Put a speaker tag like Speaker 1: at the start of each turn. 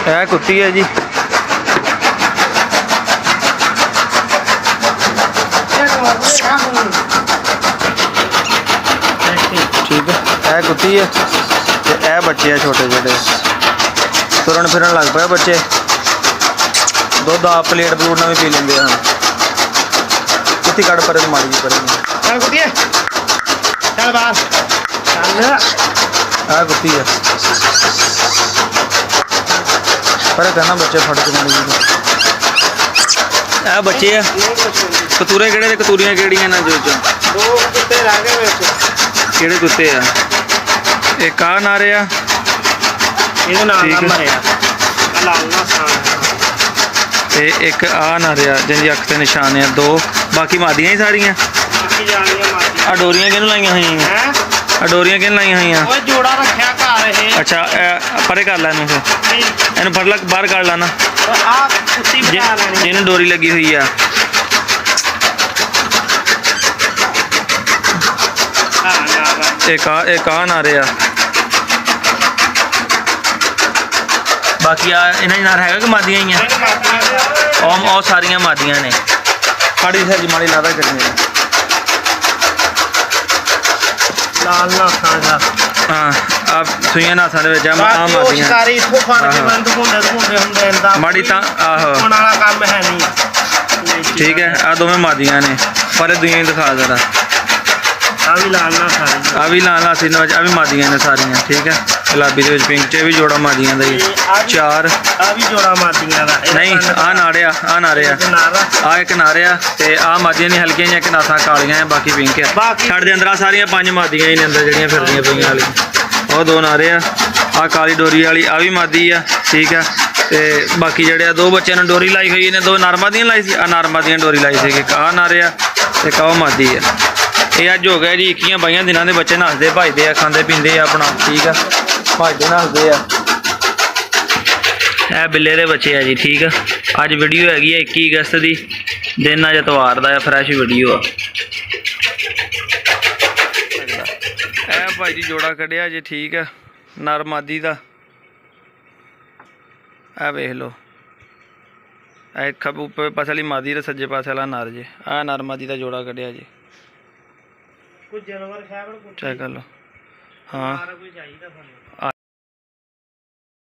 Speaker 1: यह कुत्ती है जी। ठीक है, यह कुत्ती है, यह बच्चे है छोटे छोटे, तुरन फिरन लग पे बच्चे। दुध आप प्लेट प्लूट ना भी पी लेंगे हैं। कुत्ती कड़ पर माड़ी जी पर कुत्ती है, चल बाहर कुत्ती है पर कहना बच्चे फट के माड़ी जी। ਇਹ ਬੱਚੇ ਆ ਕਤੂਰੇ ਕਿਹੜੇ ਤੇ ਕਤੂਰੀਆਂ ਕਿਹੜੀਆਂ ਨਾ ਜੋ ਦੋ ਕੁੱਤੇ ਰਹਿ ਗਏ ਵਿੱਚ। ਕਿਹੜੇ ਕੁੱਤੇ ਆ? ਇੱਕ ਆ ਨਾਰੇ ਆ, ਇਹਦੇ ਨਾਲ ਨਾ ਮਰਿਆ ਲਾਲ ਨਾ ਸਾਂ, ਤੇ ਇੱਕ ਆ ਨਾਰੇ ਆ ਜਿਹਦੀ ਅੱਖ ਤੇ ਨਿਸ਼ਾਨ ਆ। ਦੋ ਬਾਕੀ ਮਾਦੀਆਂ ਹੀ ਸਾਰੀਆਂ। ਬਾਕੀ ਜਾਣੀਆਂ ਮਾਦੀਆਂ। ਆ ਡੋਰੀਆਂ ਕਿਹਨੂੰ ਲਾਈਆਂ ਹੋਈਆਂ? ਹੈ ਆ ਡੋਰੀਆਂ ਕਿਹਨੂੰ ਲਾਈਆਂ ਹੋਈਆਂ? ਓਏ ਜੋੜਾ ਰੱਖਿਆ ਘਰ ਇਹ। ਅੱਛਾ ਪਰੇ ਕਰ ਲੈ ਇਹਨੂੰ, ਫਿਰ ਇਹਨੂੰ ਫੜ ਲੈ ਬਾਹਰ ਕੱਢ ਲਾ ਨਾ। ਆ ਕੁੱਤੀ ਬਣਾ ਲੈਣੀ ਜਿਹਨੂੰ ਡੋਰੀ ਲੱਗੀ ਹੋਈ ਆ। एक आ नारे आ। बाकी इन्हें नार है कि मादियां ही हैं? और सारिया मादियां ने। साड़ी सर माड़ी लादा करनी हाँ आप सुइया नासा माड़ी आहो ठीक है। आ दोवें मादियां ने पर दुनिया दिखा जरा। आ भी लाल नासी आ भी मादियां ने सारियां। ठीक है, गुलाबी दे पिंक च भी जोड़ा मादियां दा ही। चार आ भी जोड़ा मादियां दा नहीं। आ नारे आ एक नारे आ ते आ मादियां ने हल्कियां जिहियां नासां कालियां हैं, बाकी पिंक है। छड़ दे अंदर सारियां पंज मादियां ही ने अंदर जिहड़ियां फिरदियां पईयां वाली। और दो नारे आ काली डोरी वाली आ भी मादी आ। ठीक है, ते बाकी जिहड़े दो बच्चों ने डोरी लाई हुई ने, दो नारमादियां लाई सी, आ नारमादियां डोरी लाई सी। एक आ नारे आ ते एक मादी है। ये अज हो गया जी 21-22 दिनों के बच्चे नसते भजते हैं, खाते पीते हैं अपना। ठीक है, भजते नसते हैं। यह बिल्ले के बच्चे है जी। ठीक है, अज वीडियो हैगी है 21 अगस्त की, दिन अज इतवार का है, फ्रैश वीडियो आ। भाई जी जोड़ा कढ़िया जी। ठीक है, नर मादी का वेख लो। खब्बे पासे वाली मादी ते सज्जे पासे वाला नर जे। आ नर मादी का जोड़ा कढ़िया जी। चेक कर लो। हाँ